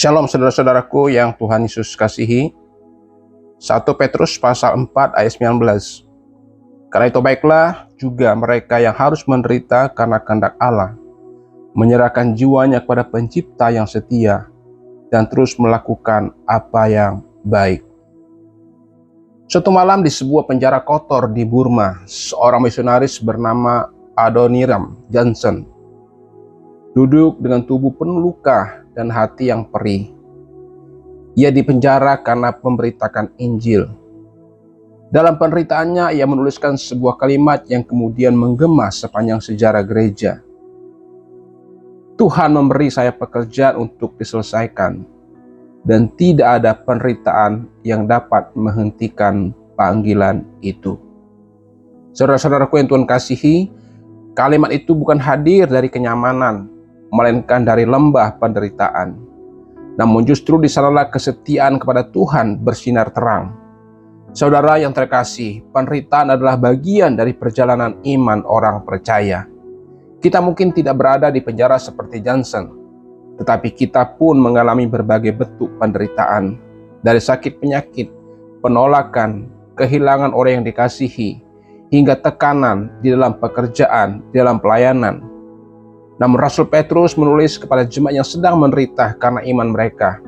Shalom saudara-saudaraku yang Tuhan Yesus kasihi. 1 Petrus pasal 4 ayat 19. Karena itu baiklah juga mereka yang harus menderita karena kehendak Allah, menyerahkan jiwanya kepada Pencipta yang setia, dan terus melakukan apa yang baik. Suatu malam di sebuah penjara kotor di Burma, seorang misionaris bernama Adoniram Johnson duduk dengan tubuh penuh luka dan hati yang perih. Ia dipenjara karena memberitakan Injil. Dalam penderitaannya, ia menuliskan sebuah kalimat yang kemudian menggema sepanjang sejarah gereja. Tuhan memberi saya pekerjaan untuk diselesaikan, dan tidak ada penderitaan yang dapat menghentikan panggilan itu. Saudara-saudaraku yang Tuhan kasihi, kalimat itu bukan hadir dari kenyamanan, melainkan dari lembah penderitaan. Namun justru di sanalah kesetiaan kepada Tuhan bersinar terang. Saudara yang terkasih, penderitaan adalah bagian dari perjalanan iman orang percaya. Kita mungkin tidak berada di penjara seperti Johnson, tetapi kita pun mengalami berbagai bentuk penderitaan, dari sakit penyakit, penolakan, kehilangan orang yang dikasihi, hingga tekanan di dalam pekerjaan, di dalam pelayanan. Namun Rasul Petrus menulis kepada jemaat yang sedang menderita karena iman mereka.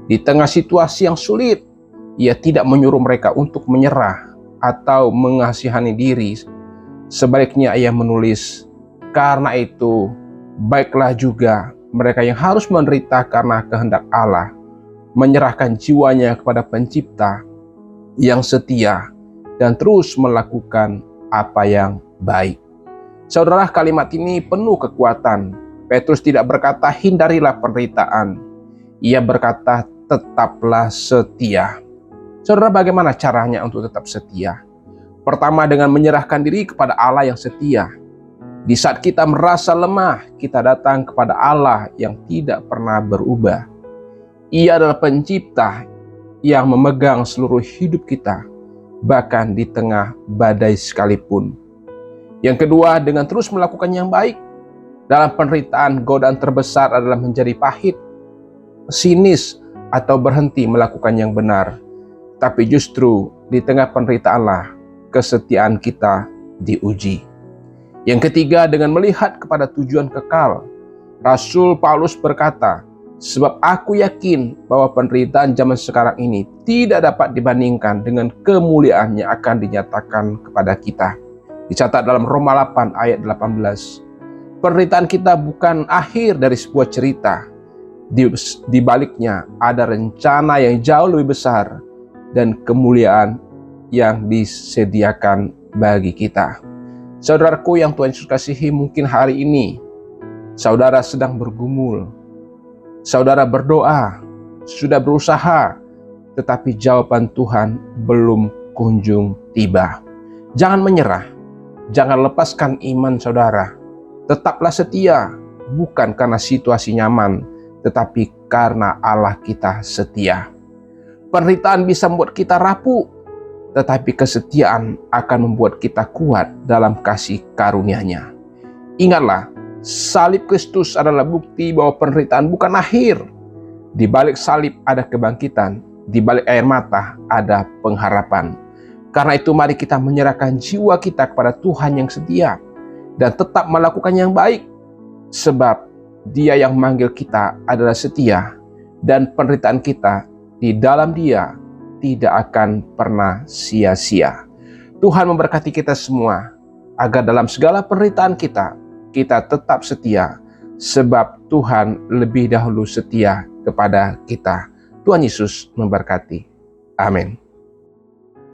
Di tengah situasi yang sulit, ia tidak menyuruh mereka untuk menyerah atau mengasihani diri. Sebaliknya ia menulis, karena itu baiklah juga mereka yang harus menderita karena kehendak Allah, menyerahkan jiwanya kepada Pencipta yang setia, dan terus melakukan apa yang baik. Saudara, kalimat ini penuh kekuatan. Petrus tidak berkata hindarilah penderitaan. Ia berkata tetaplah setia. Saudara, bagaimana caranya untuk tetap setia? Pertama, dengan menyerahkan diri kepada Allah yang setia. Di saat kita merasa lemah, kita datang kepada Allah yang tidak pernah berubah. Ia adalah Pencipta yang memegang seluruh hidup kita, bahkan di tengah badai sekalipun. Yang kedua, dengan terus melakukan yang baik. Dalam penderitaan, godaan terbesar adalah menjadi pahit, sinis, atau berhenti melakukan yang benar. Tapi justru di tengah penderitaanlah kesetiaan kita diuji. Yang ketiga, dengan melihat kepada tujuan kekal. Rasul Paulus berkata, sebab aku yakin bahwa penderitaan zaman sekarang ini tidak dapat dibandingkan dengan kemuliaan yang akan dinyatakan kepada kita. Dicatat dalam Roma 8 ayat 18. Penderitaan kita bukan akhir dari sebuah cerita. Di baliknya ada rencana yang jauh lebih besar dan kemuliaan yang disediakan bagi kita. Saudaraku yang Tuhan Yesus kasihi, mungkin hari ini saudara sedang bergumul. Saudara berdoa, sudah berusaha, tetapi jawaban Tuhan belum kunjung tiba. Jangan menyerah. Jangan lepaskan iman saudara. Tetaplah setia, bukan karena situasi nyaman, tetapi karena Allah kita setia. Penderitaan bisa membuat kita rapuh, tetapi kesetiaan akan membuat kita kuat dalam kasih karunia-Nya. Ingatlah, salib Kristus adalah bukti bahwa penderitaan bukan akhir. Di balik salib ada kebangkitan, di balik air mata ada pengharapan. Karena itu mari kita menyerahkan jiwa kita kepada Tuhan yang setia dan tetap melakukan yang baik, sebab Dia yang memanggil kita adalah setia, dan penderitaan kita di dalam Dia tidak akan pernah sia-sia. Tuhan memberkati kita semua agar dalam segala penderitaan kita tetap setia, sebab Tuhan lebih dahulu setia kepada kita. Tuhan Yesus memberkati. Amin.